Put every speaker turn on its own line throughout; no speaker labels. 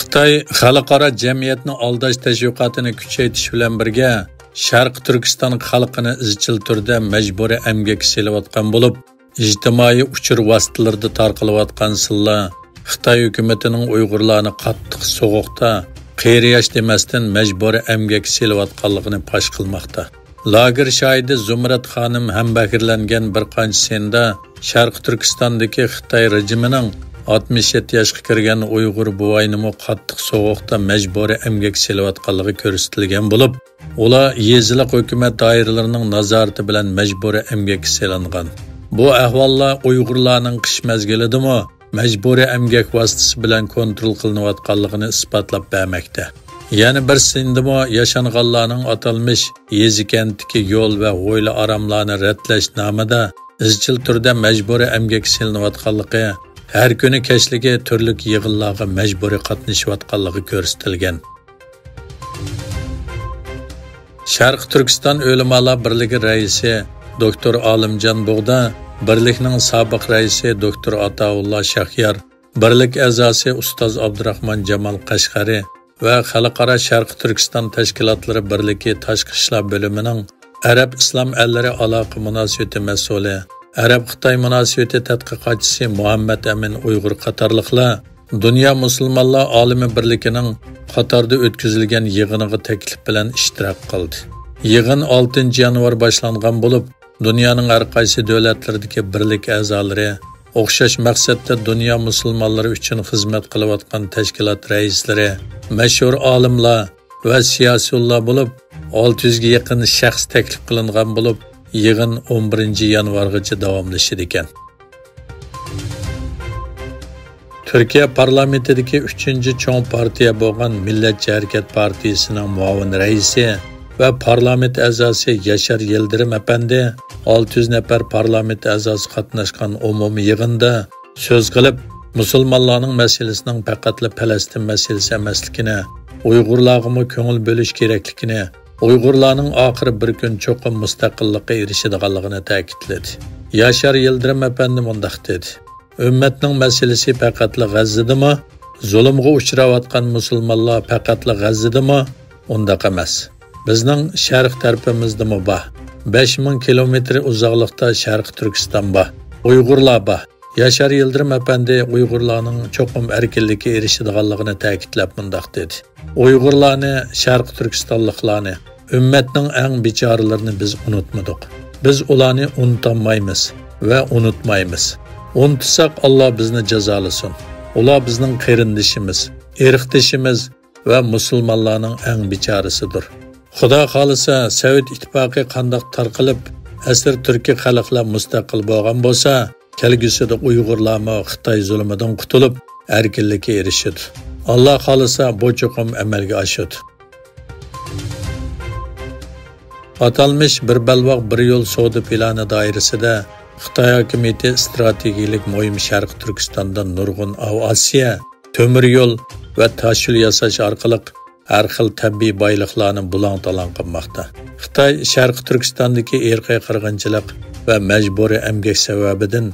Xitoy xalqaro jamiyatni aldash tashviqotini kuchaytirish bilan birga Sharq Turkiston xalqini izchil turda majburiy emgak selayotgan bo'lib, ijtimoiy uchur vositalarida tarqalayotgan silla Xitoy hukumatining Uyg'urlarni qattiq so'g'uqda qiyriyash demasdan majburiy emgak selayotganligini pash qilmoqda. Lager shoidi Zumrat xonim ham bakirlangan bir qancha senda Sharq Turkistondagi Xitoy rejimining 67 yoshga kirgan Uyg'ur buvaynimi qattiq so'g'uqda majburiy emgak selayotganligi ko'rsatilgan bo'lib, ular yezilik hukumat doiralarining nazorati bilan majburiy emgak selangan. Bu ahvollar Uyg'urlarning qish mezgilidimi majburiy emgak vositasi bilan kontrol qilinayotganligini isbotlab bermoqda. Yana bir sindimi yashanganlarning atalmish yezikentdagi yo'l va o'yla aramlarni ratlash nomida izchil turda majburiy emgak selanayotganligi, har kuni keshligi turli yig'inlarga majburiy qatnashayotganligi ko'rsatilgan. Sharq Turkiston O'limalar birligi raisi doktor Olimjon Bug'da, birlikning sobiq raisi doktor Ataullah Shahyar, birlik a'zosi ustoz Abdurahmon Jamol Qashqari va Xalqaro Sharq Turkiston tashkilotlari birligi tashqi ishlar bo'limining Arab islom allari aloqa munosabati mas'uli, Arab Xitoy munosabati tadqiqotchisi Muhammad Amin Uyg'ur qatorliqlar Dunyo musulmonlar olimi birligining Qatarda o'tkazilgan yig'iniga taklif bilan ishtirok qildi. Yig'in 6 yanvar boshlangan bo'lib, dunyoning har qaysi davlatlaridagi birlik a'zolari, o'xshash maqsadda dunyo musulmonlari uchun xizmat qilayotgan tashkilot raislari, mashhur olimlar va siyosiylar bo'lib, 600 ga yaqin shaxs taklif qilingan bo'lib, yig'in 11 yanvargacha davomlashadi ekan. Turkiya parlamentidagi 3-cho'ng partiya bo'lgan Millatchi harakat partiyasining muavin raisi va parlament a'zosi Yashar Yildirim apandi 600 nafar parlament a'zosi qatnashgan umumiy yig'inda so'z qilib, musulmonlarning masalasining faqatla Falastin masalasi emasligini, Uyg'urlarga ko'ngil bo'lish kerakligini, Uyg'urlarning oxiri bir kun cho'qim mustaqillikka erishadiganligini ta'kidladi. Yashar Yildirim apandi mundaq dedi: Ummatning masalasi faqatla G'azzadimi? Zulmga uchrayotgan musulmonlar faqatla G'azzadimi? Undaq emas. Bizning sharq tarafimizdami bor. 5000 kilometr uzoqlikda Sharq Turkiston bor. Uyg'urlar bor. Yashar Yildirim apandi Uyg'urlarning cho'qim erkinlikka erishadiganligini ta'kidlab mundaq dedi: Uyg'urlarni, Sharq Turkistonliklarni, ummatning eng bechoralarini biz unutmadik. Biz ularni unutmaymiz va unutmaymiz. Unutsak Allah bizni cezalasin. Ular bizning qarindishimiz, irqdishimiz va musulmonlarning eng bechorasidir. Xudo xolisa Sovet ittifoqi qandoq tarqalib, asr turkiy xalqlar mustaqil bo'lgan bo'lsa, kelgusida Uyg'urlarmi Xitoy zulmidan qutulib, erkinlikka erishadi. Allah xolisa bu cho'qim amalga oshadi. Atalmish bir balvoq bir yo'l savdo plani doirasida Xitoy hukumati strategik muhim Sharq Turkistondan nurg'un Osiyo, temir yo'l va tashil yasash orqali har xil tabiiy boyliqlarni bulang-talang qilmoqda. Xitoy Sharq Turkistondagi irqiy qirg'inchilik va majburiy emgak sababidan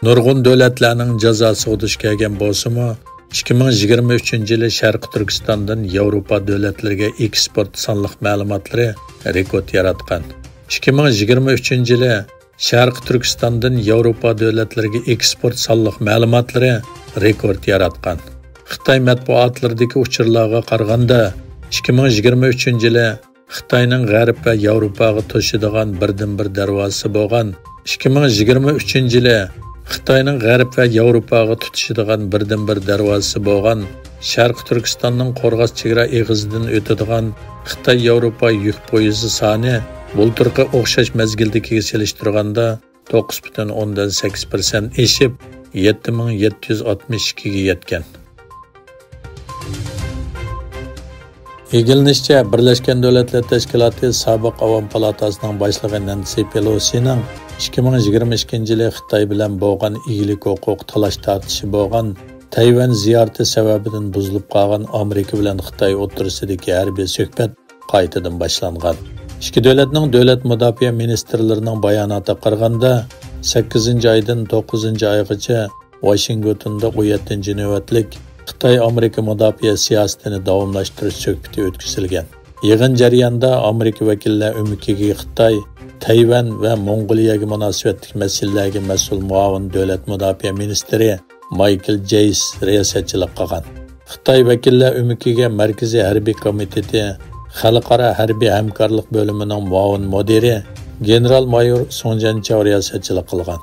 nurg'un davlatlarning jazosiga duch kelgan bo'lsa-mu, 2023-yili Sharq Turkistondan Yevropa davlatlariga eksport sonliq ma'lumotlari rekord yaratgan. 2023-yili Sharq Turkistondan Yevropa davlatlariga eksport sonliq ma'lumotlari rekord yaratgan. Xitoy matbuotlaridagi uchurlarga qaraganda 2023-yili Xitoyning G'arb va Yevropaga to'shadigan birdan-bir darvozasi bo'lgan 2023-yili Xitoyning G'arb va Yevropaga tutishadigan birdan-bir darvozasi bo'lgan Sharq Turkistonning qo'rg'as chegara eg'izidan o'tadigan Xitoy Yevropa yuk poyezdi soni bulturga o'xshash mezgildagiga selishtirganda 9,8% eshib 7762 ga yetgan. Egilinishcha, Birlashgan Davlatlar Tashkiloti sobiq Avom palatasining boshlig'i Nancy Pelosining 2022-yili Xitoy bilan bo'lgan iyilik huquq talash tortishi bo'lgan Tayvan ziyorati sababidan buzilib qolgan Amerika bilan Xitoy o'rtasidagi harbiy suhbat qaytadan boshlangan. İki davlatning davlat mudofaa ministrlarining bayonoti qaraganda 8-oydan 9-oygacha Washingtonda 17-navbatlik Xitoy-Amerika mudofaa siyosatini davomlashtirish suhbati o'tkazilgan. Yig'in jarayonida Amerika vakillari o'mikiga Xitoy, Tayvan va Mongoliyaga munosabatli masalalarga mas'ul muavin davlat mudofaa ministri Michael Jays riyosatchilik qilgan. Xitoy vakillari o'mikiga Markaziy harbiy komiteti, Xalqaro harbiy hamkorlik bo'limining muavin mudiri general-mayor Sonjan Chao riyosatchilik qilgan.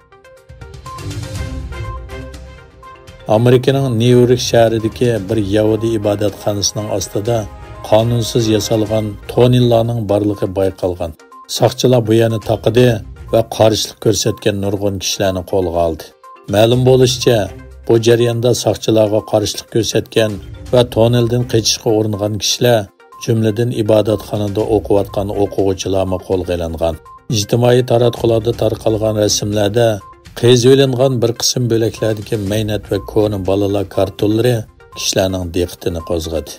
Amerikaning Nyu-York shahridagi bir Yahudi ibodatxonasining ostida qonunsiz yasalgan tonillarning borligi bayqalgan. Saqchilar bu yerni taqidi va qarshilik ko'rsatgan nurg'un kishilarni qo'lga oldi. Ma'lum bo'lishicha, bu jarayonda saqchilarga qarshilik ko'rsatgan va toneldan qochishga uringan kishilar, jumladan ibodatxonada o'qiyotgan o'quvchilarga qo'lga olingan. Ijtimoiy taratqularda tarqalgan rasmlarda qiyo'lingan bir qism bo'laklardagi maynat va ko'ni bolalar kartonlari kishilarning diqqatini qo'zg'adi.